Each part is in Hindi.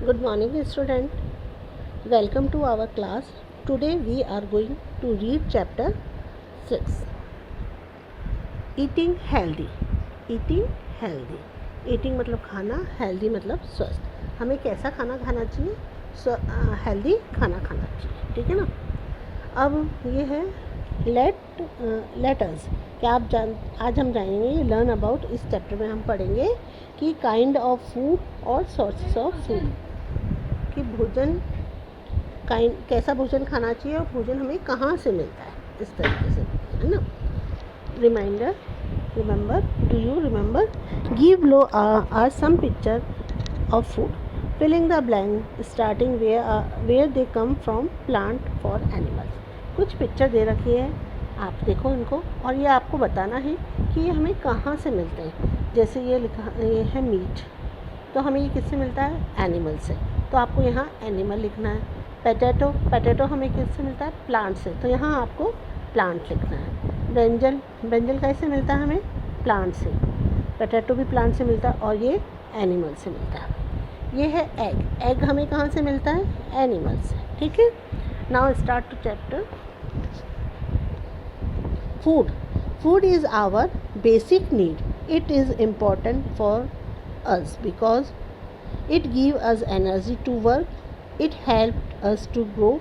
Good morning, student. Welcome to our class. Today we are going to read chapter 6. Eating healthy. Eating healthy. Eating मतलब खाना, healthy मतलब स्वस्थ. हमें कैसा खाना खाना चाहिए? हेल्दी खाना खाना चाहिए, ठीक है ना. अब ये है लेटर्स. क्या आप आज हम जानेंगे लर्न अबाउट. इस चैप्टर में हम पढ़ेंगे कि काइंड ऑफ फूड और सोर्सेस ऑफ फूड, कि भोजन कैसा भोजन खाना चाहिए और भोजन हमें कहाँ से मिलता है, इस तरीके से, है ना. Remember, do you remember? Given below are some picture of food. Filling the blank starting where they come from plant for animals. कुछ पिक्चर दे रखी है, आप देखो इनको और ये आपको बताना है कि ये हमें कहाँ से मिलते हैं. जैसे ये है मीट, तो हमें ये किससे मिलता है? एनिमल से. तो आपको यहाँ एनिमल लिखना है. पोटैटो हमें किससे मिलता है? प्लांट से. तो यहाँ आपको प्लांट लिखना है. ब्रिंजल कैसे मिलता है हमें? प्लांट से. पोटैटो भी प्लांट से मिलता है और ये एनिमल से मिलता है. ये है एग हमें कहाँ से मिलता है? एनिमल से. ठीक है. Now start to chapter. Food is our basic need. It is important for us because it gives us energy to work, it helps us to grow,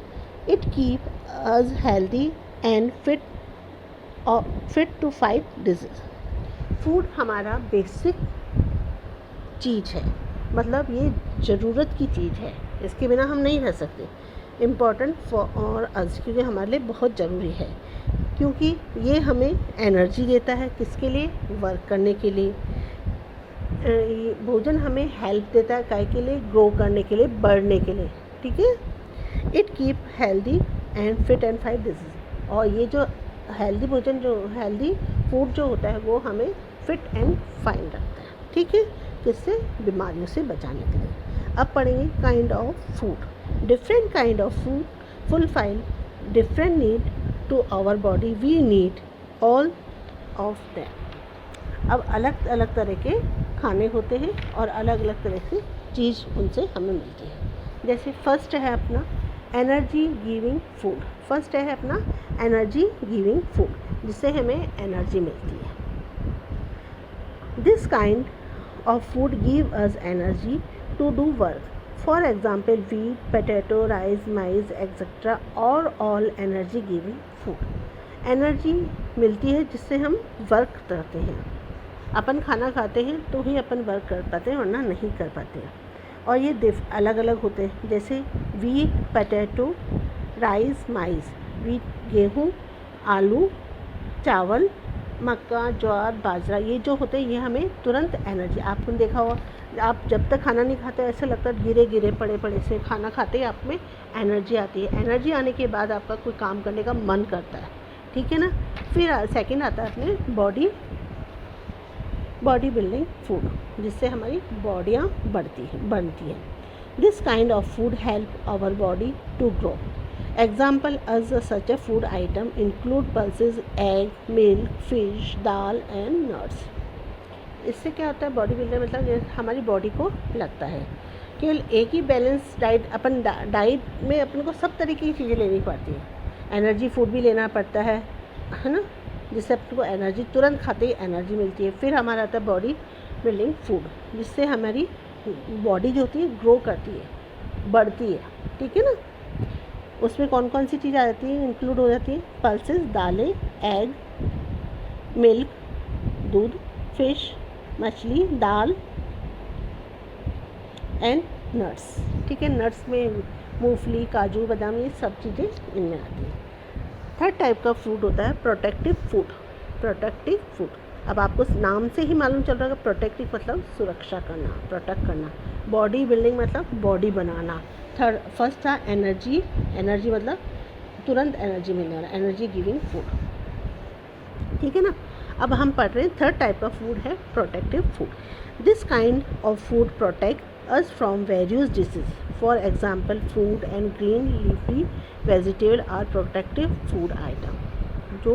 it keeps us healthy and fit to fight disease. Food हमारा बेसिक चीज़ है, मतलब ये ज़रूरत की चीज़ है, इसके बिना हम नहीं रह सकते. इम्पॉर्टेंट फॉर अस, क्योंकि हमारे लिए बहुत ज़रूरी है, क्योंकि ये हमें एनर्जी देता है. किसके लिए? वर्क करने के लिए. भोजन हमें हेल्प देता है, काय के लिए? ग्रो करने के लिए, बढ़ने के लिए. ठीक है. It keep healthy and fit and fight disease. और ये जो हेल्दी भोजन, जो हेल्दी फूड जो होता है, वो हमें फिट एंड फाइन रखता है. ठीक है. किससे? बीमारियों से बचाने के लिए. अब पढ़ेंगे kind of food. Different kind of food fulfil different need to our body. We need all of them. अब अलग अलग तरह के खाने होते हैं और अलग अलग तरह की चीज़ उनसे हमें मिलती है. जैसे फर्स्ट है अपना एनर्जी गिविंग फूड. फर्स्ट है अपना एनर्जी गिविंग फूड, जिससे हमें एनर्जी मिलती है. This kind of food give us energy to do work. For example wheat, potato, rice, maize, etc. और all energy giving food. Energy मिलती है जिससे हम वर्क करते हैं. अपन खाना खाते हैं तो ही अपन वर्क कर पाते हैं, वरना नहीं कर पाते हैं. और ये अलग अलग होते हैं. जैसे wheat, potato, राइस, माइज़. wheat गेहूँ, आलू, चावल, मक्का, ज्वार, बाजरा, ये जो होते हैं ये हमें तुरंत एनर्जी. आपने देखा होगा, आप जब तक खाना नहीं खाते ऐसा लगता है गिरे गिरे पड़े पड़े से. खाना खाते ही आप में एनर्जी आती है. एनर्जी आने के बाद आपका कोई काम करने का मन करता है. ठीक है ना. फिर सेकंड आता है अपने बॉडी बिल्डिंग फूड, जिससे हमारी बॉडियाँ बनती हैं. This kind of food help our body to grow. Example as such a food item include pulses, egg, milk, fish, dal and nuts. इससे क्या होता है? बॉडी बिल्डर मतलब हमारी बॉडी को लगता है केवल एक ही बैलेंस डाइट. अपन डाइट में अपन को सब तरीके की चीज़ें लेनी पड़ती हैं. एनर्जी फूड भी लेना पड़ता है ना, जिससे अपन को एनर्जी तुरंत खाते ही एनर्जी मिलती है. फिर हमारा आता है बॉडी बिल्डिंग फूड, जिससे हमारी बॉडी जो होती है ग्रो करती है, बढ़ती है. ठीक है ना. उसमें कौन कौन सी चीज़ आ जाती है? इंक्लूड हो जाती है पल्सेस, दालें, एग, मिल्क, दूध, फिश, मछली, दाल एंड नट्स. ठीक है. नट्स में मूंगफली, काजू, बादाम, ये सब चीज़ें इनमें आती हैं. थर्ड टाइप का फूड होता है प्रोटेक्टिव फूड. अब आपको नाम से ही मालूम चल रहा है. प्रोटेक्टिव मतलब सुरक्षा करना, प्रोटेक्ट करना. बॉडी बिल्डिंग मतलब बॉडी बनाना. फर्स्ट था एनर्जी मतलब तुरंत एनर्जी मिलने वाला, एनर्जी गिविंग फूड. ठीक है ना. अब हम पढ़ रहे हैं थर्ड टाइप का फूड है protective food. This kind of food protect us from various disease. For example fruit and green leafy vegetable are protective food item. जो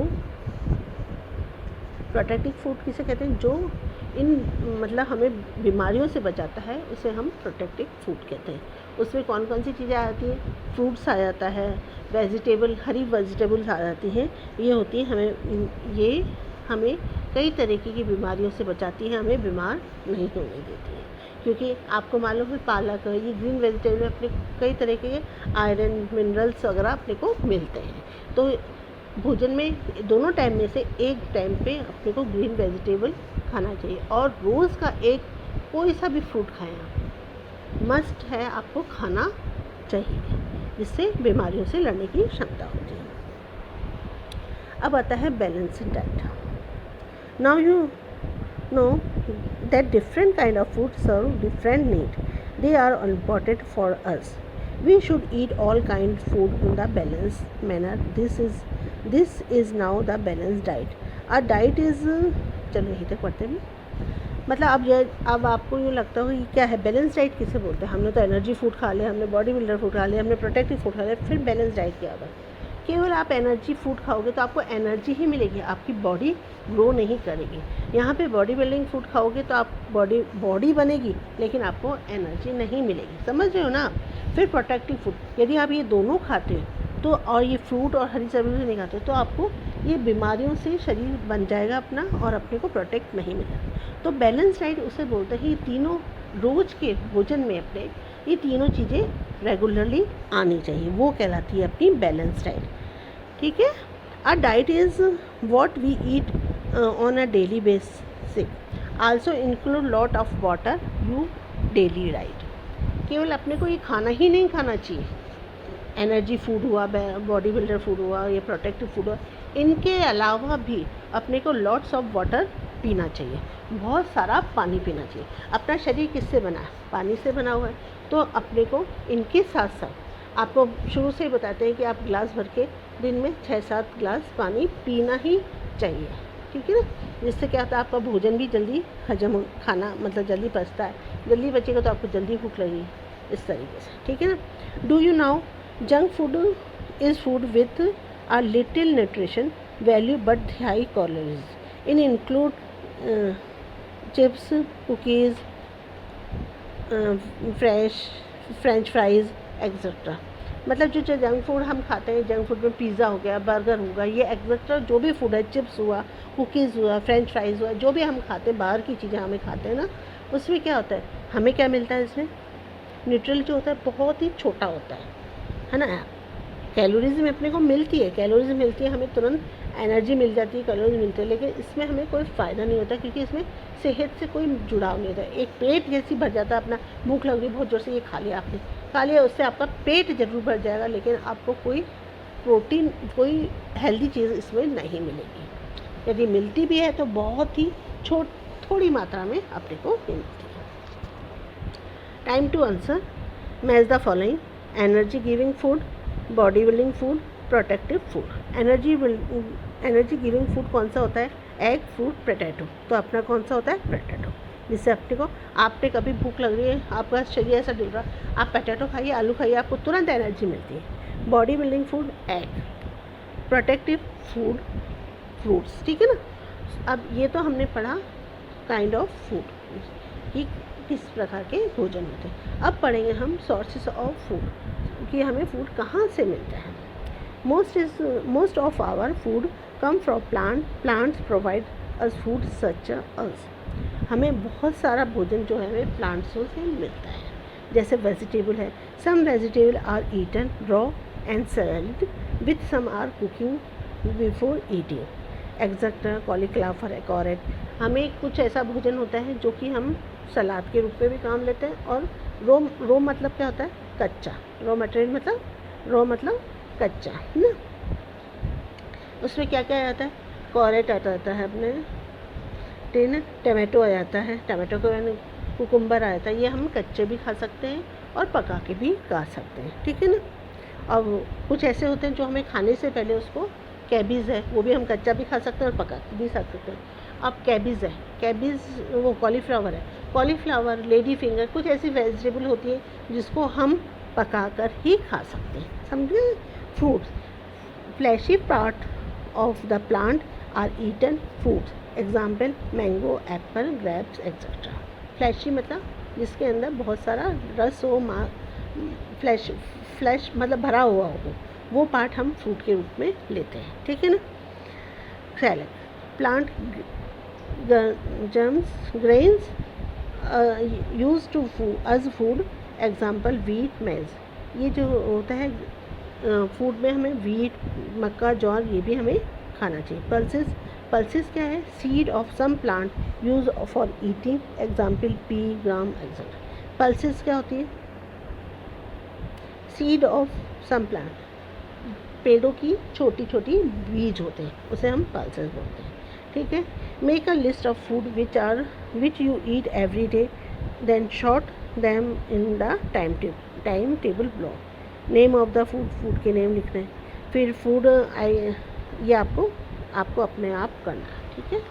प्रोटेक्टिव फूड किसे कहते हैं? जो इन मतलब हमें बीमारियों से बचाता है, उसे हम प्रोटेक्टिव फूड कहते हैं। उसमें कौन कौन सी चीज़ें आती हैं? फ्रूट्स आ जाता है, वेजिटेबल, हरी वेजिटेबल्स आ जाती हैं। ये होती है ये हमें कई तरीके की बीमारियों से बचाती है, हमें बीमार नहीं होने देती है। क्योंकि आपको मालूम है पालक, ये ग्रीन वेजिटेबल में अपने कई तरह के आयरन, मिनरल्स वगैरह अपने को मिलते हैं। तो भोजन में दोनों टाइम में से एक टाइम पे अपने को ग्रीन वेजिटेबल खाना चाहिए, और रोज़ का एक कोई सा भी फ्रूट खाएं आप, मस्ट है, आपको खाना चाहिए, जिससे बीमारियों से लड़ने की क्षमता होती है। अब आता है balancing diet. Now you know that different kind of food serve different need. They are important for us. We should eat all kind food in the balanced manner. This is now the balanced diet. Our diet is चलो यही तक पढ़ते हैं। मतलब अब आपको यूँ लगता हो कि क्या है बैलेंस डाइट, किसे बोलते हैं? हमने तो एनर्जी फूड खा लिया, हमने बॉडी बिल्डर फूड खा लिया, हमने प्रोटेक्टिव फूड खा लिया, फिर बैलेंस डाइट क्या होगा? केवल आप एनर्जी फूड खाओगे तो आपको एनर्जी ही मिलेगी, आपकी बॉडी ग्रो नहीं करेगी। यहाँ पे बॉडी बिल्डिंग फूड खाओगे तो आप बॉडी बनेगी, लेकिन आपको एनर्जी नहीं मिलेगी। समझ रहे हो ना? फिर प्रोटेक्टिव फूड, यदि आप ये दोनों खाते हो तो, और ये फ्रूट और हरी सब्जी नहीं खाते तो आपको ये बीमारियों से शरीर बन जाएगा अपना, और अपने को प्रोटेक्ट नहीं मिलेगा। तो बैलेंस डाइट उसे बोलते हैं, ये तीनों रोज़ के भोजन में अपने ये तीनों चीज़ें रेगुलरली आनी चाहिए, वो कहलाती है अपनी बैलेंस डाइट। ठीक है? A diet is what we eat on a daily basis, also include lot of water you daily diet. केवल अपने को ये खाना ही नहीं खाना चाहिए, एनर्जी फूड हुआ, बॉडी बिल्डर फूड हुआ, या प्रोटेक्टिव फूड हुआ, इनके अलावा भी अपने को लॉट्स ऑफ वाटर पीना चाहिए, बहुत सारा पानी पीना चाहिए। अपना शरीर किससे बना है? पानी से बना हुआ है। तो अपने को इनके साथ साथ आपको शुरू से ही बताते हैं कि आप गिलास भर के दिन में 6-7 गिलास पानी पीना ही चाहिए। ठीक है ना? जिससे क्या होता है, आपका भोजन भी जल्दी हजम, खाना मतलब जल्दी पचता है, जल्दी बचेगा तो आपको जल्दी भूख लगेगी, इस तरीके से। ठीक है ना? Do you now junk food is food with a little nutrition value but high calories. It include chips, cookies, French fries, etc. मतलब जो जंक फूड हम खाते हैं, जंक फूड में पिज़्ज़ा हो गया, बर्गर होगा, ये एक्सेट्रा जो भी फूड है, चिप्स हुआ, कुकीज़ हुआ, फ्रेंच फ्राइज़ हुआ, जो भी हम खाते हैं, बाहर की चीज़ें हमें खाते हैं ना, उसमें क्या होता है, हमें क्या मिलता है? इसमें न्यूट्रल जो होता है बहुत ही छोटा होता है ना? कैलोरीज में अपने को मिलती है, कैलोरीज मिलती है, हमें तुरंत एनर्जी मिल जाती है, कैलोरीज मिलती है, लेकिन इसमें हमें कोई फ़ायदा नहीं होता, क्योंकि इसमें सेहत से कोई जुड़ाव नहीं होता। एक पेट जैसी भर जाता है, अपना भूख लग रही बहुत जोर से, ये खा लिया आपने, खा लिया, उससे आपका पेट ज़रूर भर जाएगा, लेकिन आपको कोई प्रोटीन, कोई हेल्दी चीज़ इसमें नहीं मिलेगी। यदि मिलती भी है तो बहुत ही थोड़ी मात्रा में अपने को मिलती है। Time to answer, match the following: energy giving food, body building food, protective food. Energy giving food कौन सा होता है? Egg, fruit, potato. तो अपना कौन सा होता है? पोटैटो। जिससे अपने को, आपने कभी भूख लग रही है, आपका शरीर ऐसा डुल रहा है, आप पोटैटो खाइए, आलू खाइए, आपको तुरंत एनर्जी मिलती है। Body building food egg, protective food fruits. ठीक है ना? अब ये तो हमने पढ़ा काइंड ऑफ फूड कि किस प्रकार के भोजन होते हैं। अब पढ़ेंगे हम सोर्सेस ऑफ फूड, कि हमें फूड कहाँ से मिलता है। Most of our food come from plants provide us food such as. हमें बहुत सारा भोजन जो है हमें प्लांट्सों से मिलता है, जैसे वेजिटेबल है, some vegetable are eaten raw and salad with some are cooking before eating, etcetera cauliflower, carrot. हमें कुछ ऐसा भोजन होता है जो कि हम सलाद के रूप में भी काम लेते हैं, और रो मतलब क्या होता है? कच्चा। रॉ मटेरियल मतलब कच्चा, है ना? उसमें क्या क्या आ जाता है? कैरेट आता है अपने, टमाटो आ जाता है, टमाटो को कुकुम्बर आ जाता है। ये हम कच्चे भी खा सकते हैं और पका के भी खा सकते हैं। ठीक है ना? अब कुछ ऐसे होते हैं जो हमें खाने से पहले, उसको कैबेज है, वो भी हम कच्चा भी खा सकते हैं और पका भी खा सकते हैं। अब कैबेज है, वो कॉलीफ्लावर है, कॉलीफ्लावर, लेडी फिंगर, कुछ ऐसी वेजिटेबल होती है जिसको हम पका कर ही खा सकते हैं। समझे? Fruits, fleshy part of the plant are eaten fruits, example mango, apple, grapes etcetera. Fleshy मतलब जिसके अंदर बहुत सारा रस हो, फ्लैश मतलब भरा हुआ हो, वो पार्ट हम फ्रूट के रूप में लेते हैं, ठीक है ना। Salad, plant germs, grains used to as food, example wheat, मेज। ये जो होता है फूड में हमें वीट, मक्का, जौर ये भी हमें खाना चाहिए। पल्सेस, पल्सेस क्या है, seed of some plant use for eating, example pea, gram etcetera. Pulses क्या होती है, सीड ऑफ सम प्लांट, पेड़ों की छोटी छोटी बीज होते हैं, उसे हम पल्सेस बोलते हैं, ठीक है। Make a list of food which you eat every day, then short them in the time table block. Name of the food, food के नेम लिखना है, फिर फूड ये आपको अपने आप करना है, ठीक है।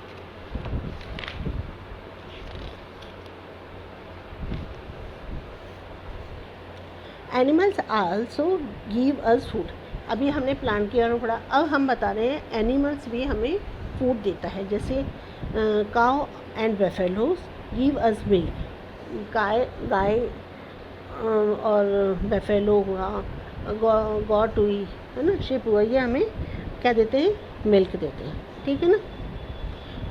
Animals also give us food, अभी हमने प्लांट के बारे में पढ़ा, अब हम बता रहे हैं एनिमल्स भी हमें फूड देता है। जैसे cow and buffaloes give us milk, गाय और बेफेलो हुआ, गॉट हुई, है ना, शिप हुआ, ये हमें क्या देते हैं, मिल्क देते हैं, ठीक है ना।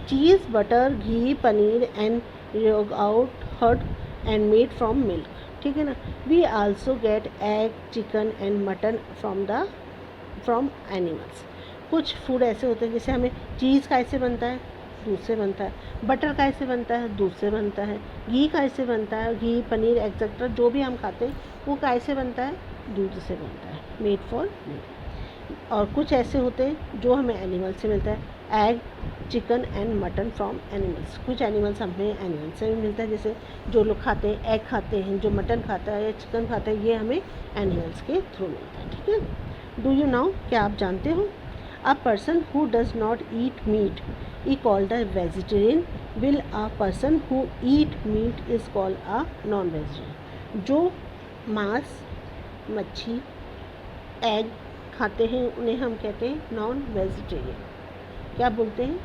Cheese, butter, ghee, paneer and yogurt, heard and made from milk, ठीक है ना। We also get egg, chicken and mutton from animals. कुछ फूड ऐसे होते हैं जैसे हमें चीज़ कैसे बनता है, दूध से बनता है, बटर कैसे बनता है, दूध से बनता है, घी कैसे बनता है, घी, पनीर एक्सेट्रा जो भी हम खाते हैं वो कैसे बनता है, दूध से बनता है, मेड फॉर मिल्क। और कुछ ऐसे होते हैं जो हमें एनिमल से मिलता है, egg, chicken and mutton from animals. कुछ एनिमल्स हमें एनिमल से भी मिलता है, जैसे जो लोग खाते हैं एग खाते हैं, जो मटन खाता है या चिकन खाता है, ये हमें एनिमल्स के थ्रू मिलता है, ठीक है। डू यू नाउ, क्या आप जानते हो, a person who does not eat meat is called a vegetarian, while a person who eat meat is called a non-vegetarian। जो मांस, मच्छी, एग खाते हैं उन्हें हम कहते हैं नॉन वेजिटेरियन। क्या बोलते हैं,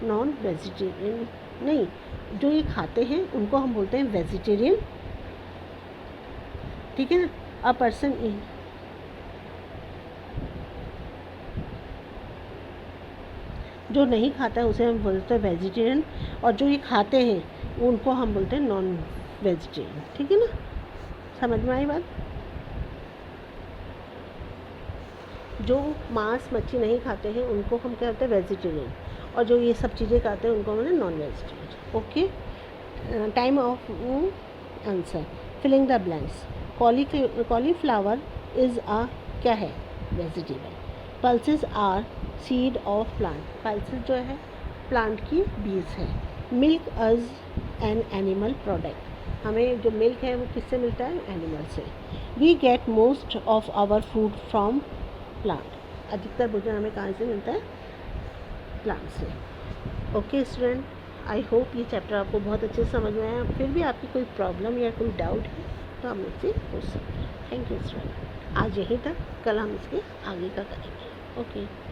नॉन वेजिटेरियन नहीं, जो ये खाते हैं उनको हम बोलते हैं वेजिटेरियन, ठीक है ना। अ पर्सन जो नहीं खाता है उसे हम बोलते हैं वेजिटेरियन, और जो ये खाते हैं उनको हम बोलते हैं नॉन वेजिटेरियन, ठीक है ना। समझ में आई बात। जो मांस, मच्छी नहीं खाते हैं उनको हम क्या कहते हैं, वेजिटेरियन, और जो ये सब चीज़ें खाते हैं उनको हम non vegetarian, okay. Time of answer, filling the blanks. Cauliflower is a क्या है, vegetable. Pulses are seed of plant, pulses जो है प्लांट की बीज है। Milk as an animal product, हमें जो मिल्क है वो किससे मिलता है, एनिमल से। We get most of our food from plant, अधिकतर भोजन हमें कहाँ से मिलता है, प्लांट से। ओके स्टूडेंट, आई होप ये चैप्टर आपको बहुत अच्छे से समझ में आया। फिर भी आपकी कोई प्रॉब्लम या कोई डाउट है तो आप मुझसे पूछ सकते हैं। थैंक यू स्टूडेंट, आज यहीं तक, कल हम इसके आगे का करेंगे। ओके।